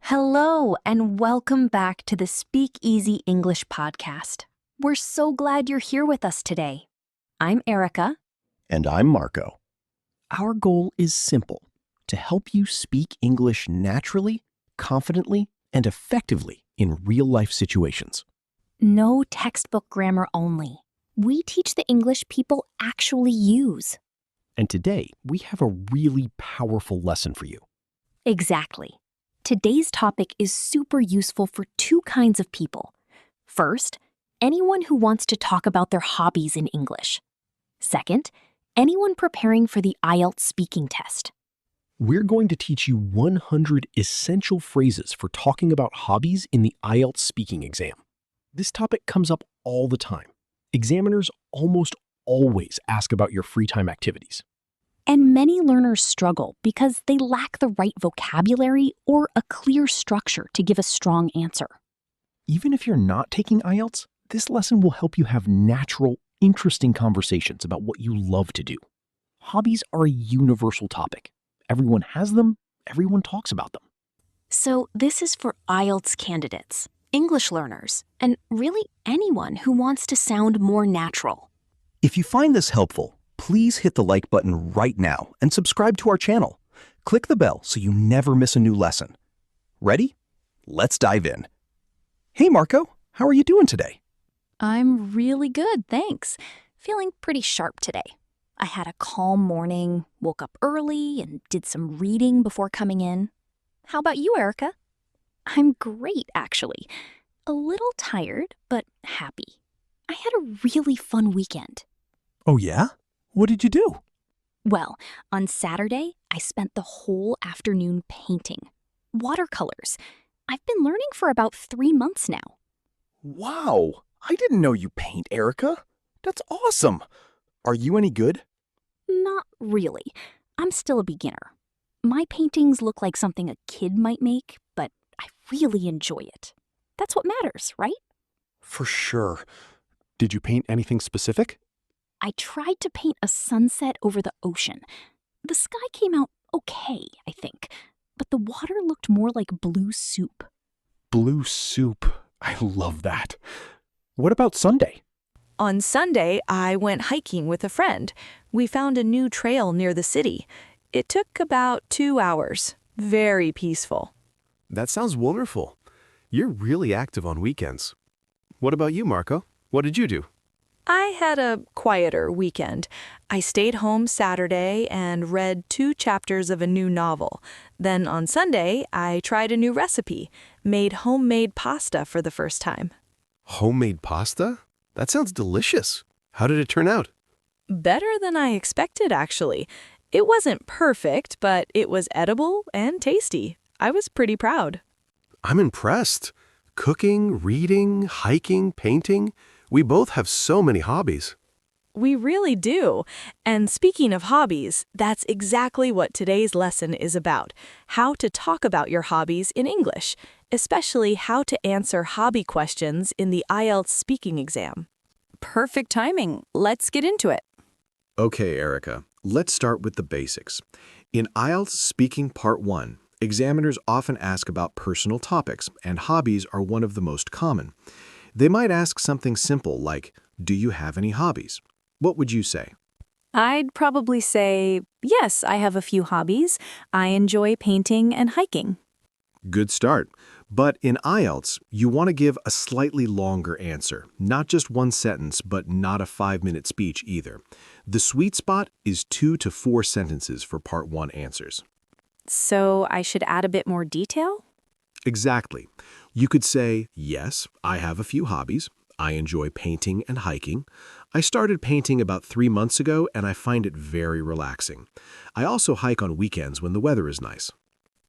Hello, and welcome back to the Speak Easy English podcast. We're so glad you're here with us today. I'm Erica. And I'm Marco. Our goal is simple: to help you speak English naturally, confidently, and effectively in real-life situations. No textbook grammar only. We teach the English people actually use. And today, we have a really powerful lesson for you. Exactly. Today's topic is super useful for two kinds of people. First, anyone who wants to talk about their hobbies in English. Second, anyone preparing for the IELTS speaking test. We're going to teach you 100 essential phrases for talking about hobbies in the IELTS speaking exam. This topic comes up all the time. Examiners almost always ask about your free time activities. And many learners struggle because they lack the right vocabulary or a clear structure to give a strong answer. Even if you're not taking IELTS, this lesson will help you have natural, interesting conversations about what you love to do. Hobbies are a universal topic. Everyone has them, everyone talks about them. So this is for IELTS candidates, English learners, and really anyone who wants to sound more natural. If you find this helpful, please hit the like button right now and subscribe to our channel. Click the bell so you never miss a new lesson. Ready? Let's dive in. Hey Marco, how are you doing today? I'm really good, thanks. Feeling pretty sharp today. I had a calm morning, woke up early, and did some reading before coming in. How about you, Erica? I'm great, actually. A little tired, but happy. I had a really fun weekend. Oh yeah? What did you do? Well, on Saturday, I spent the whole afternoon painting. Watercolors. I've been learning for about 3 months now. Wow, I didn't know you paint, Erica. That's awesome. Are you any good? Not really. I'm still a beginner. My paintings look like something a kid might make, but I really enjoy it. That's what matters, right? For sure. Did you paint anything specific? I tried to paint a sunset over the ocean. The sky came out okay, I think, but the water looked more like blue soup. Blue soup. I love that. What about Sunday? On Sunday, I went hiking with a friend. We found a new trail near the city. It took about 2 hours. Very peaceful. That sounds wonderful. You're really active on weekends. What about you, Marco? What did you do? I had a quieter weekend. I stayed home Saturday and read 2 chapters of a new novel. Then on Sunday, I tried a new recipe, made homemade pasta for the first time. Homemade pasta? That sounds delicious. How did it turn out? Better than I expected, actually. It wasn't perfect, but it was edible and tasty. I was pretty proud. I'm impressed. Cooking, reading, hiking, painting. We both have so many hobbies. We really do. And speaking of hobbies, that's exactly what today's lesson is about. How to talk about your hobbies in English, especially how to answer hobby questions in the IELTS speaking exam. Perfect timing. Let's get into it. Okay, Erica, let's start with the basics. In IELTS Speaking Part 1, examiners often ask about personal topics, and hobbies are one of the most common. They might ask something simple like, do you have any hobbies? What would you say? I'd probably say, yes, I have a few hobbies. I enjoy painting and hiking. Good start. But in IELTS, you want to give a slightly longer answer, not just one sentence, but not a 5-minute speech either. The sweet spot is 2 to 4 sentences for Part 1 answers. So I should add a bit more detail? Exactly. You could say, yes, I have a few hobbies. I enjoy painting and hiking. I started painting about 3 months ago, and I find it very relaxing. I also hike on weekends when the weather is nice.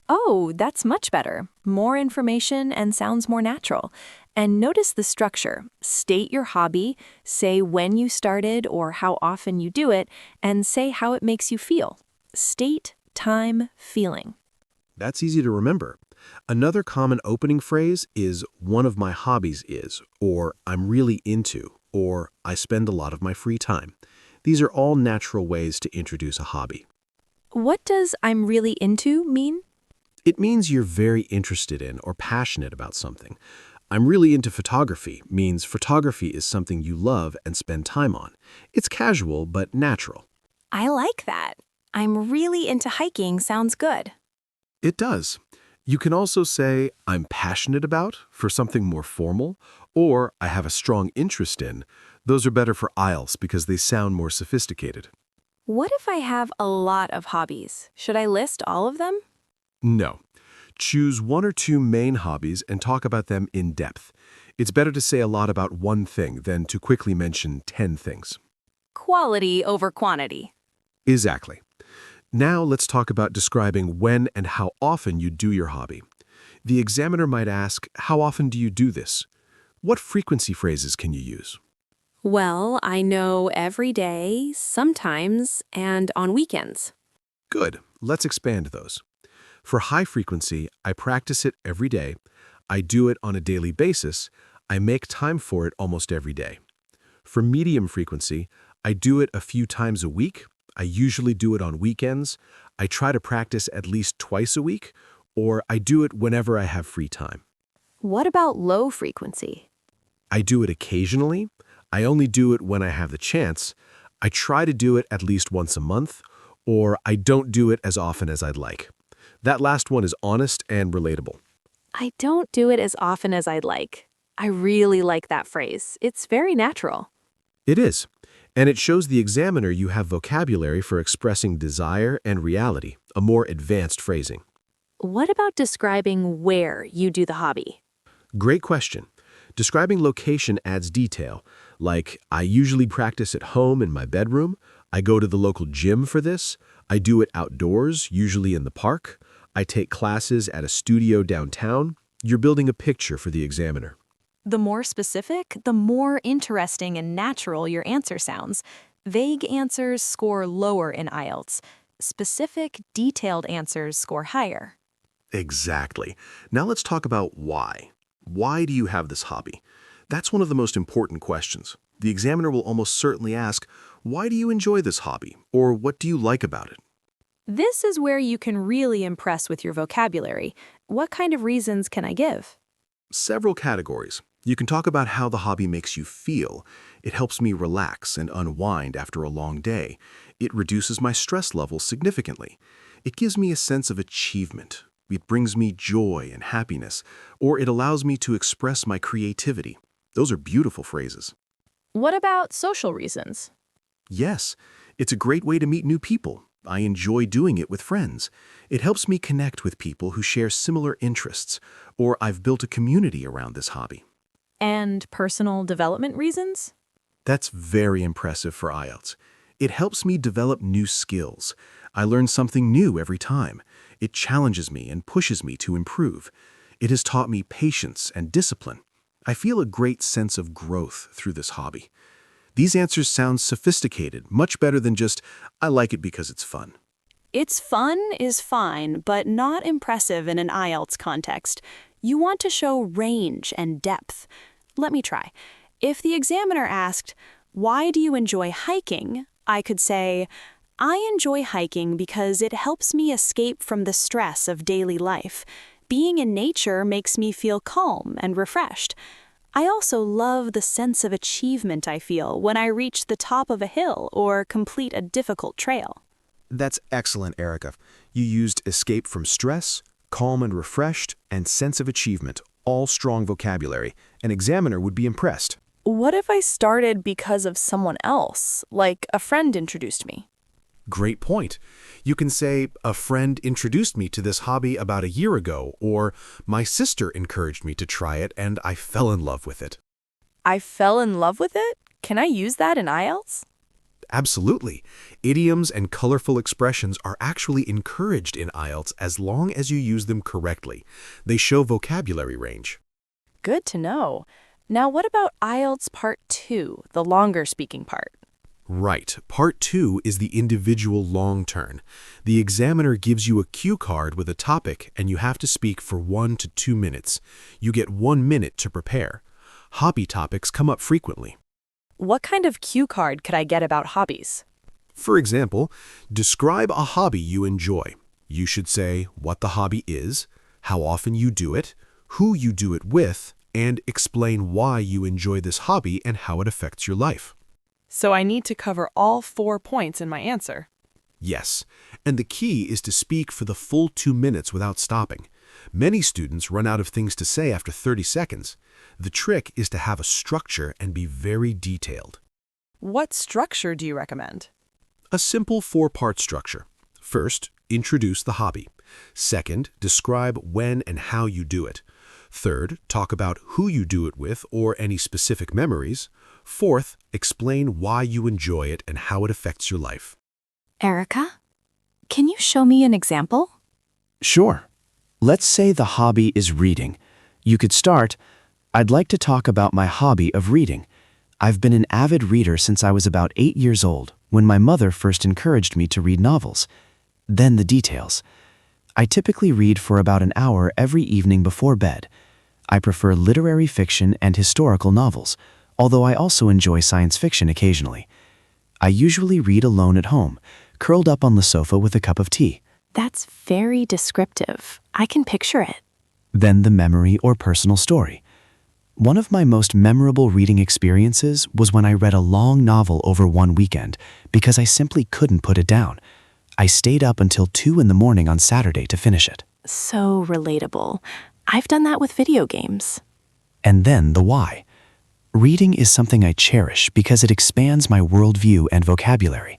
Oh, that's much better. More information and sounds more natural. And notice the structure. State your hobby, say when you started or how often you do it, and say how it makes you feel. State, time, feeling. That's easy to remember. Another common opening phrase is one of my hobbies is, or I'm really into, or I spend a lot of my free time. These are all natural ways to introduce a hobby. What does I'm really into mean? It means you're very interested in or passionate about something. I'm really into photography means photography is something you love and spend time on. It's casual but natural. I like that. I'm really into hiking sounds good. It does. You can also say, I'm passionate about for something more formal, or I have a strong interest in. Those are better for IELTS because they sound more sophisticated. What if I have a lot of hobbies? Should I list all of them? No. Choose one or two main hobbies and talk about them in depth. It's better to say a lot about one thing than to quickly mention 10 things. Quality over quantity. Exactly. Now let's talk about describing when and how often you do your hobby. The examiner might ask, how often do you do this? What frequency phrases can you use? Well, I know every day, sometimes, and on weekends. Good. Let's expand those. For high frequency, I practice it every day. I do it on a daily basis. I make time for it almost every day. For medium frequency, I do it a few times a week. I usually do it on weekends. I try to practice at least twice a week, or I do it whenever I have free time. What about low frequency? I do it occasionally. I only do it when I have the chance. I try to do it at least once a month, or I don't do it as often as I'd like. That last one is honest and relatable. I don't do it as often as I'd like. I really like that phrase. It's very natural. It is. And it shows the examiner you have vocabulary for expressing desire and reality, a more advanced phrasing. What about describing where you do the hobby? Great question. Describing location adds detail, like I usually practice at home in my bedroom, I go to the local gym for this, I do it outdoors, usually in the park, I take classes at a studio downtown. You're building a picture for the examiner. The more specific, the more interesting and natural your answer sounds. Vague answers score lower in IELTS. Specific, detailed answers score higher. Exactly. Now let's talk about why. Why do you have this hobby? That's one of the most important questions. The examiner will almost certainly ask, why do you enjoy this hobby? Or what do you like about it? This is where you can really impress with your vocabulary. What kind of reasons can I give? Several categories. You can talk about how the hobby makes you feel. It helps me relax and unwind after a long day. It reduces my stress levels significantly. It gives me a sense of achievement. It brings me joy and happiness, or it allows me to express my creativity. Those are beautiful phrases. What about social reasons? Yes, it's a great way to meet new people. I enjoy doing it with friends. It helps me connect with people who share similar interests, or I've built a community around this hobby. And personal development reasons? That's very impressive for IELTS. It helps me develop new skills. I learn something new every time. It challenges me and pushes me to improve. It has taught me patience and discipline. I feel a great sense of growth through this hobby. These answers sound sophisticated, much better than just, I like it because it's fun. It's fun is fine, but not impressive in an IELTS context. You want to show range and depth. Let me try. If the examiner asked, why do you enjoy hiking? I could say, I enjoy hiking because it helps me escape from the stress of daily life. Being in nature makes me feel calm and refreshed. I also love the sense of achievement I feel when I reach the top of a hill or complete a difficult trail. That's excellent, Erica. You used escape from stress, calm and refreshed, and sense of achievement, all strong vocabulary. An examiner would be impressed. What if I started because of someone else, like a friend introduced me? Great point. You can say, a friend introduced me to this hobby about a year ago, or my sister encouraged me to try it and I fell in love with it. I fell in love with it? Can I use that in IELTS? Absolutely. Idioms and colorful expressions are actually encouraged in IELTS as long as you use them correctly. They show vocabulary range. Good to know. Now what about IELTS Part 2, the longer speaking part? Right. Part 2 is the individual long turn. The examiner gives you a cue card with a topic and you have to speak for 1 to 2 minutes. You get 1 minute to prepare. Hobby topics come up frequently. What kind of cue card could I get about hobbies? For example, describe a hobby you enjoy. You should say what the hobby is, how often you do it, who you do it with, and explain why you enjoy this hobby and how it affects your life. So I need to cover all 4 points in my answer. Yes, and the key is to speak for the full 2 minutes without stopping. Many students run out of things to say after 30 seconds. The trick is to have a structure and be very detailed. What structure do you recommend? A simple 4-part structure. First, introduce the hobby. Second, describe when and how you do it. Third, talk about who you do it with or any specific memories. Fourth, explain why you enjoy it and how it affects your life. Erica, can you show me an example? Sure. Let's say the hobby is reading. You could start, I'd like to talk about my hobby of reading. I've been an avid reader since I was about 8 years old, when my mother first encouraged me to read novels. Then the details. I typically read for about an hour every evening before bed. I prefer literary fiction and historical novels, although I also enjoy science fiction occasionally. I usually read alone at home, curled up on the sofa with a cup of tea. That's very descriptive. I can picture it. Then the memory or personal story. One of my most memorable reading experiences was when I read a long novel over one weekend because I simply couldn't put it down. I stayed up until 2 in the morning on Saturday to finish it. So relatable. I've done that with video games. And then the why. Reading is something I cherish because it expands my worldview and vocabulary.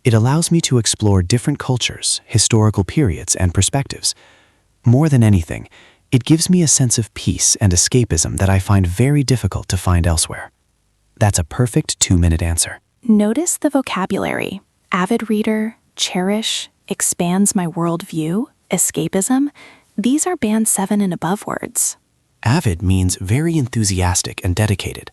It allows me to explore different cultures, historical periods, and perspectives. More than anything, it gives me a sense of peace and escapism that I find very difficult to find elsewhere. That's a perfect 2-minute answer. Notice the vocabulary. Avid reader, cherish, expands my worldview, escapism. These are band 7 and above words. Avid means very enthusiastic and dedicated.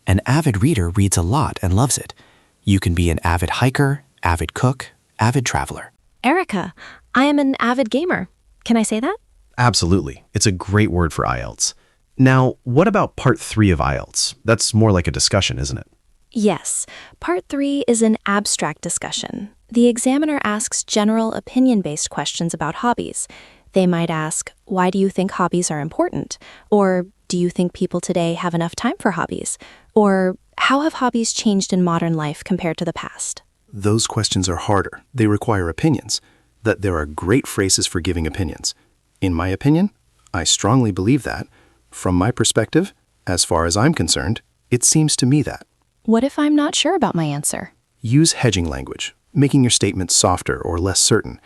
An avid reader reads a lot and loves it. You can be an avid hiker, avid cook, avid traveler. Erica, I am an avid gamer. Can I say that? Absolutely. It's a great word for IELTS. Now, what about part 3 of IELTS? That's more like a discussion, isn't it? Yes. Part 3 is an abstract discussion. The examiner asks general opinion-based questions about hobbies. They might ask, why do you think hobbies are important? Or, do you think people today have enough time for hobbies? Or, how have hobbies changed in modern life compared to the past? Those questions are harder. They require opinions. That there are great phrases for giving opinions. In my opinion, I strongly believe that. From my perspective, as far as I'm concerned, it seems to me that. What if I'm not sure about my answer? Use hedging language, making your statement softer or less certain.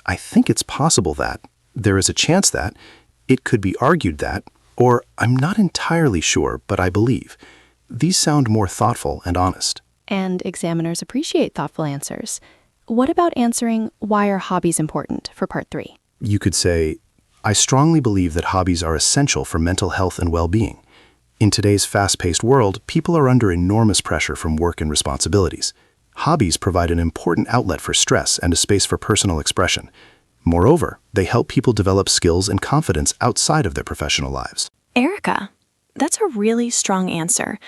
I think it's possible that, there is a chance that, it could be argued that, or I'm not entirely sure, but I believe. These sound more thoughtful and honest. And examiners appreciate thoughtful answers. What about answering, why are hobbies important, for part 3? You could say, I strongly believe that hobbies are essential for mental health and well-being. In today's fast-paced world, people are under enormous pressure from work and responsibilities. Hobbies provide an important outlet for stress and a space for personal expression. Moreover, they help people develop skills and confidence outside of their professional lives. Erica, that's a really strong answer.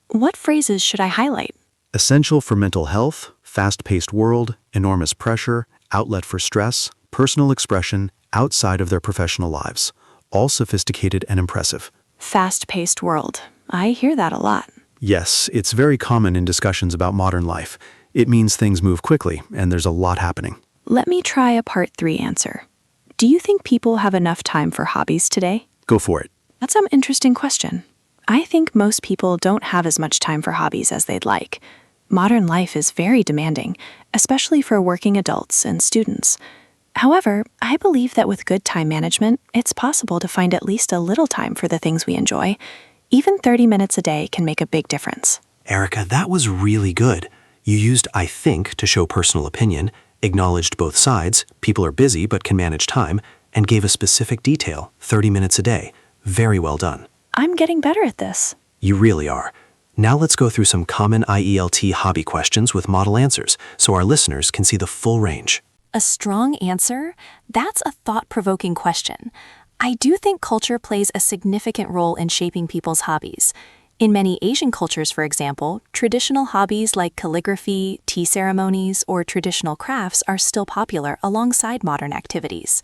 What phrases should I highlight? Essential for mental health, fast-paced world, enormous pressure, outlet for stress, personal expression outside of their professional lives. All sophisticated and impressive. Fast-paced world. I hear that a lot. Yes, it's very common in discussions about modern life. It means things move quickly, and there's a lot happening. Let me try a part 3 answer. Do you think people have enough time for hobbies today? Go for it. That's an interesting question. I think most people don't have as much time for hobbies as they'd like. Modern life is very demanding, especially for working adults and students. However, I believe that with good time management, it's possible to find at least a little time for the things we enjoy. Even 30 minutes a day can make a big difference. Erica, that was really good. You used I think to show personal opinion, acknowledged both sides, people are busy but can manage time, and gave a specific detail, 30 minutes a day. Very well done. I'm getting better at this. You really are. Now let's go through some common IELT hobby questions with model answers so our listeners can see the full range. A strong answer? That's a thought-provoking question. I do think culture plays a significant role in shaping people's hobbies. In many Asian cultures, for example, traditional hobbies like calligraphy, tea ceremonies, or traditional crafts are still popular alongside modern activities.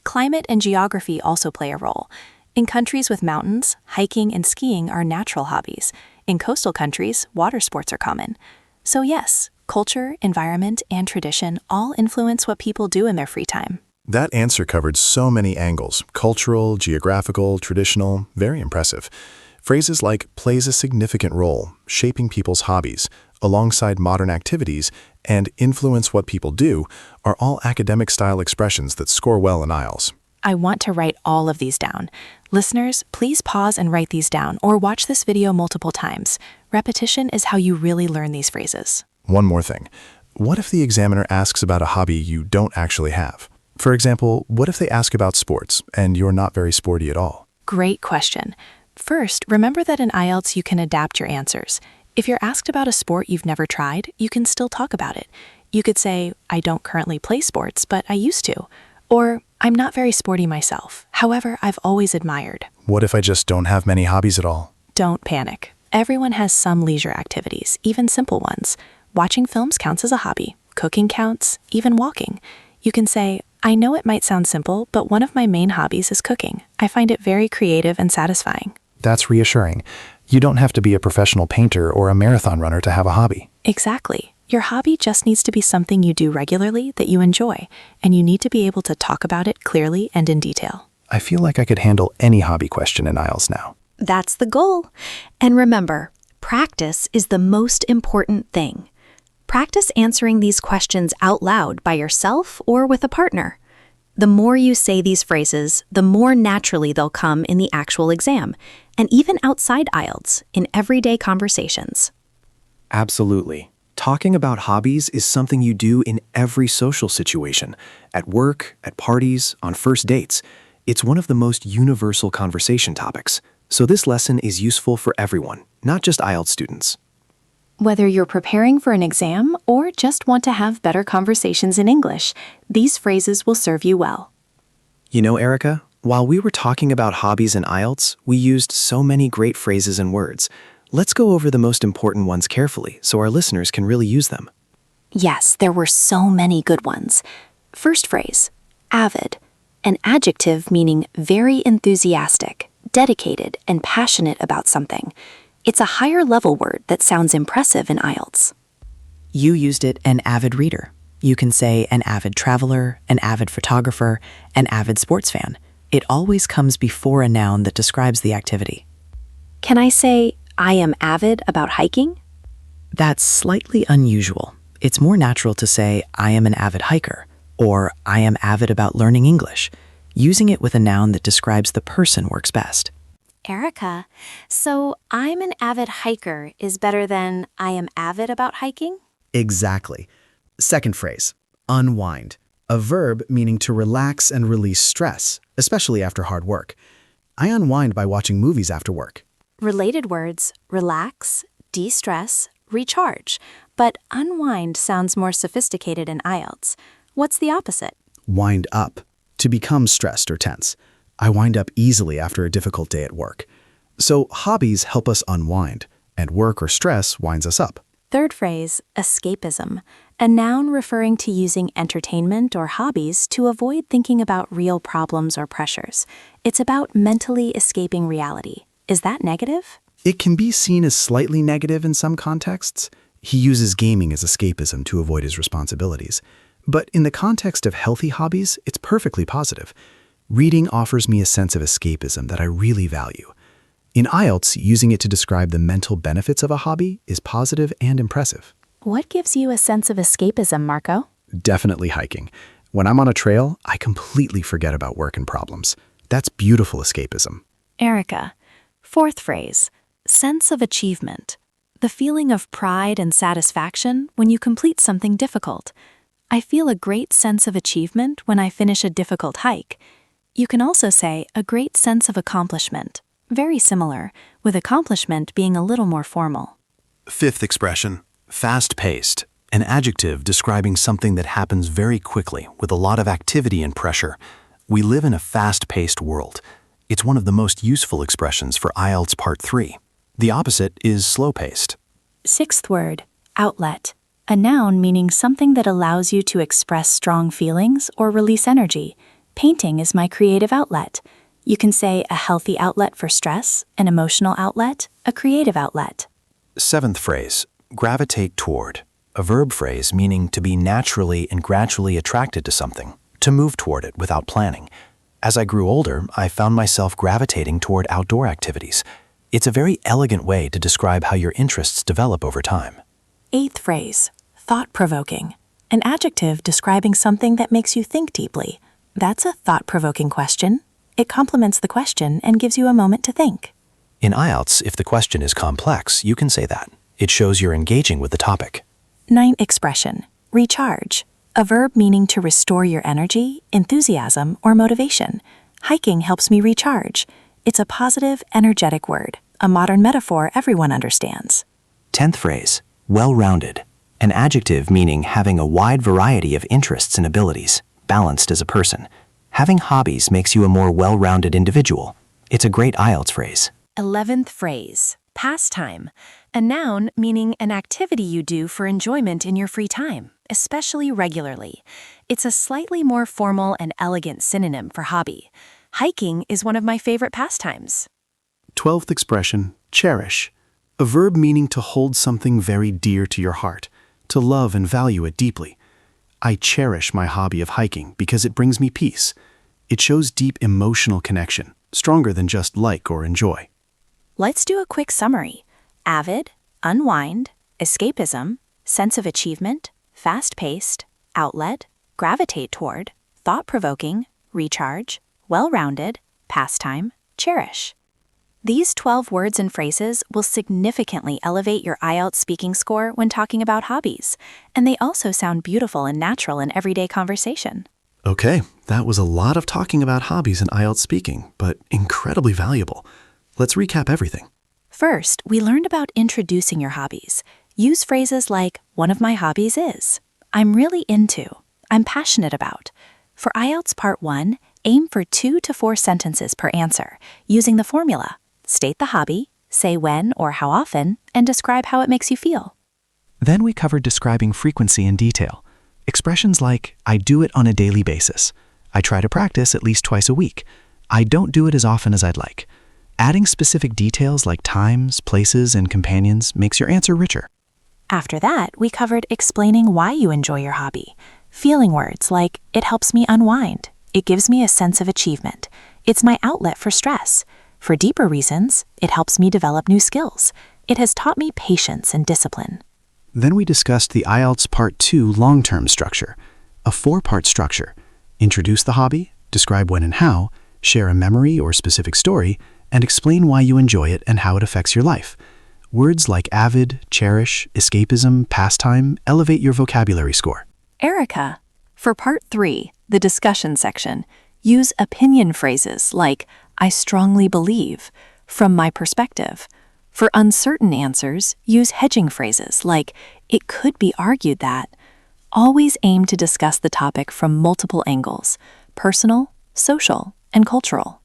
Climate and geography also play a role. In countries with mountains, hiking and skiing are natural hobbies. In coastal countries, water sports are common. So yes, culture, environment, and tradition all influence what people do in their free time. That answer covered so many angles: cultural, geographical, traditional. Very impressive. Phrases like plays a significant role, shaping people's hobbies, alongside modern activities, and influence what people do are all academic-style expressions that score well in IELTS. I want to write all of these down. Listeners, please pause and write these down or watch this video multiple times. Repetition is how you really learn these phrases. One more thing. What if the examiner asks about a hobby you don't actually have? For example, what if they ask about sports and you're not very sporty at all? Great question. First, remember that in IELTS you can adapt your answers. If you're asked about a sport you've never tried, you can still talk about it. You could say, I don't currently play sports, but I used to. Or, I'm not very sporty myself. However, I've always admired. What if I just don't have many hobbies at all? Don't panic. Everyone has some leisure activities, even simple ones. Watching films counts as a hobby. Cooking counts, even walking. You can say, I know it might sound simple, but one of my main hobbies is cooking. I find it very creative and satisfying. That's reassuring. You don't have to be a professional painter or a marathon runner to have a hobby. Exactly. Your hobby just needs to be something you do regularly that you enjoy, and you need to be able to talk about it clearly and in detail. I feel like I could handle any hobby question in IELTS now. That's the goal. And remember, practice is the most important thing. Practice answering these questions out loud by yourself or with a partner. The more you say these phrases, the more naturally they'll come in the actual exam, and even outside IELTS, in everyday conversations. Absolutely. Talking about hobbies is something you do in every social situation, at work, at parties, on first dates. It's one of the most universal conversation topics, so this lesson is useful for everyone, not just IELTS students. Whether you're preparing for an exam or just want to have better conversations in English, these phrases will serve you well. You know, Erica, while we were talking about hobbies in IELTS, we used so many great phrases and words. Let's go over the most important ones carefully so our listeners can really use them. Yes, there were so many good ones. First phrase, avid, an adjective meaning very enthusiastic, dedicated, and passionate about something. It's a higher level word that sounds impressive in IELTS. You used it, an avid reader. You can say an avid traveler, an avid photographer, an avid sports fan. It always comes before a noun that describes the activity. Can I say, I am avid about hiking? That's slightly unusual. It's more natural to say, I am an avid hiker, or I am avid about learning English. Using it with a noun that describes the person works best. Erica, so I'm an avid hiker is better than I am avid about hiking? Exactly. Second phrase, unwind, a verb meaning to relax and release stress, especially after hard work. I unwind by watching movies after work. Related words, relax, de-stress, recharge. But unwind sounds more sophisticated in IELTS. What's the opposite? Wind up, to become stressed or tense. I wind up easily after a difficult day at work. So hobbies help us unwind, and work or stress winds us up. Third phrase, escapism, a noun referring to using entertainment or hobbies to avoid thinking about real problems or pressures. It's about mentally escaping reality. Is that negative? It can be seen as slightly negative in some contexts. He uses gaming as escapism to avoid his responsibilities. But in the context of healthy hobbies, it's perfectly positive. Reading offers me a sense of escapism that I really value. In IELTS, using it to describe the mental benefits of a hobby is positive and impressive. What gives you a sense of escapism, Marco? Definitely hiking. When I'm on a trail, I completely forget about work and problems. That's beautiful escapism. Erica, fourth phrase, sense of achievement, the feeling of pride and satisfaction when you complete something difficult. I feel a great sense of achievement when I finish a difficult hike. You can also say a great sense of accomplishment. Very similar, with accomplishment being a little more formal. Fifth expression, fast-paced, an adjective describing something that happens very quickly with a lot of activity and pressure. We live in a fast-paced world. It's one of the most useful expressions for IELTS Part 3. The opposite is slow-paced. Sixth word, outlet. A noun meaning something that allows you to express strong feelings or release energy. Painting is my creative outlet. You can say a healthy outlet for stress, an emotional outlet, a creative outlet. Seventh phrase, gravitate toward. A verb phrase meaning to be naturally and gradually attracted to something, to move toward it without planning. As I grew older, I found myself gravitating toward outdoor activities. It's a very elegant way to describe how your interests develop over time. Eighth phrase, thought-provoking. An adjective describing something that makes you think deeply. That's a thought-provoking question. It complements the question and gives you a moment to think. In IELTS, if the question is complex, you can say that. It shows you're engaging with the topic. Ninth expression, recharge. A verb meaning to restore your energy, enthusiasm, or motivation. Hiking helps me recharge. It's a positive, energetic word, a modern metaphor everyone understands. 10th phrase, well-rounded. An adjective meaning having a wide variety of interests and abilities, balanced as a person. Having hobbies makes you a more well-rounded individual. It's a great IELTS phrase. 11th phrase, pastime. A noun meaning an activity you do for enjoyment in your free time, especially regularly. It's a slightly more formal and elegant synonym for hobby. Hiking is one of my favorite pastimes. 12th expression, cherish. A verb meaning to hold something very dear to your heart, to love and value it deeply. I cherish my hobby of hiking because it brings me peace. It shows deep emotional connection, stronger than just like or enjoy. Let's do a quick summary. Avid, unwind, escapism, sense of achievement, fast-paced, outlet, gravitate toward, thought-provoking, recharge, well-rounded, pastime, cherish. These 12 words and phrases will significantly elevate your IELTS speaking score when talking about hobbies, and they also sound beautiful and natural in everyday conversation. Okay, that was a lot of talking about hobbies in IELTS speaking, but incredibly valuable. Let's recap everything. First, we learned about introducing your hobbies. Use phrases like, one of my hobbies is, I'm really into, I'm passionate about. For IELTS Part 1, aim for 2 to 4 sentences per answer, using the formula. State the hobby, say when or how often, and describe how it makes you feel. Then we covered describing frequency in detail. Expressions like, I do it on a daily basis. I try to practice at least twice a week. I don't do it as often as I'd like. Adding specific details like times, places, and companions makes your answer richer. After that, we covered explaining why you enjoy your hobby. Feeling words like, it helps me unwind. It gives me a sense of achievement. It's my outlet for stress. For deeper reasons, it helps me develop new skills. It has taught me patience and discipline. Then we discussed the IELTS Part 2 long-term structure, a 4-part structure. Introduce the hobby, describe when and how, share a memory or specific story, and explain why you enjoy it and how it affects your life. Words like avid, cherish, escapism, pastime elevate your vocabulary score. Erica, for Part 3, the discussion section, use opinion phrases like, I strongly believe, from my perspective. For uncertain answers, use hedging phrases like, it could be argued that. Always aim to discuss the topic from multiple angles, personal, social, and cultural.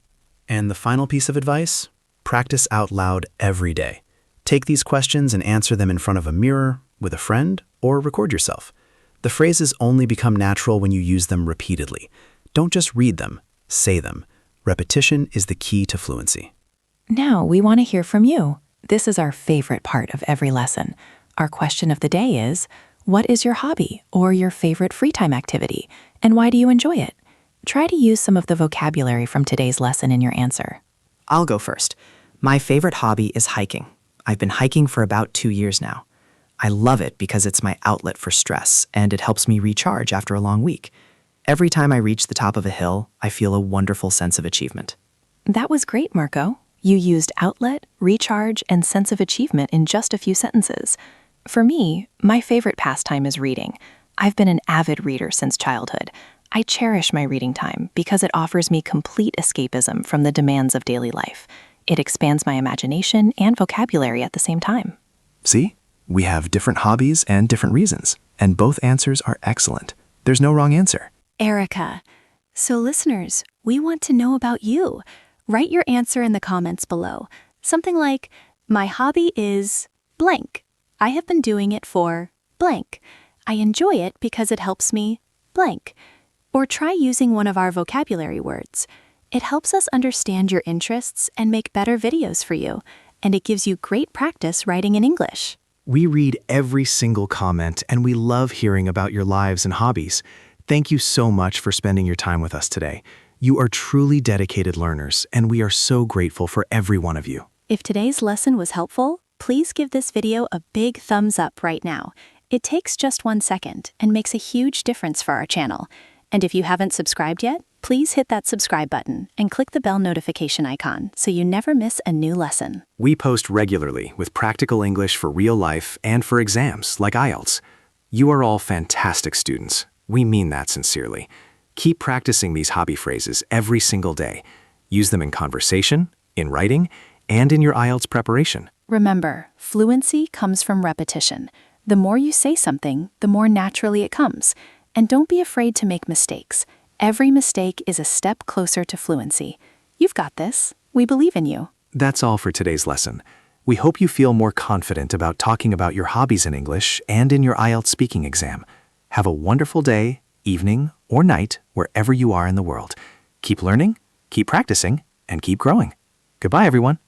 And the final piece of advice? Practice out loud every day. Take these questions and answer them in front of a mirror, with a friend, or record yourself. The phrases only become natural when you use them repeatedly. Don't just read them, say them. Repetition is the key to fluency. Now we want to hear from you. This is our favorite part of every lesson. Our question of the day is, what is your hobby or your favorite free time activity, and why do you enjoy it? Try to use some of the vocabulary from today's lesson in your answer. I'll go first. My favorite hobby is hiking. I've been hiking for about 2 years now. I love it because it's my outlet for stress, and it helps me recharge after a long week. Every time I reach the top of a hill, I feel a wonderful sense of achievement. That was great, Marco. You used outlet, recharge, and sense of achievement in just a few sentences. For me, my favorite pastime is reading. I've been an avid reader since childhood. I cherish my reading time because it offers me complete escapism from the demands of daily life. It expands my imagination and vocabulary at the same time. See? We have different hobbies and different reasons, and both answers are excellent. There's no wrong answer. Erica, so listeners, we want to know about you. Write your answer in the comments below. Something like, My hobby is blank. I have been doing it for blank. I enjoy it because it helps me blank. Or try using one of our vocabulary words. It helps us understand your interests and make better videos for you, and it gives you great practice writing in English. We read every single comment, and we love hearing about your lives and hobbies. Thank you so much for spending your time with us today. You are truly dedicated learners, and we are so grateful for every one of you. If today's lesson was helpful, please give this video a big thumbs up right now. It takes just 1 second and makes a huge difference for our channel. And if you haven't subscribed yet, please hit that subscribe button and click the bell notification icon so you never miss a new lesson. We post regularly with practical English for real life and for exams like IELTS. You are all fantastic students. We mean that sincerely. Keep practicing these hobby phrases every single day. Use them in conversation, in writing, and in your IELTS preparation. Remember, fluency comes from repetition. The more you say something, the more naturally it comes. And don't be afraid to make mistakes. Every mistake is a step closer to fluency. You've got this. We believe in you. That's all for today's lesson. We hope you feel more confident about talking about your hobbies in English and in your IELTS speaking exam. Have a wonderful day, evening, or night wherever you are in the world. Keep learning, keep practicing, and keep growing. Goodbye, everyone.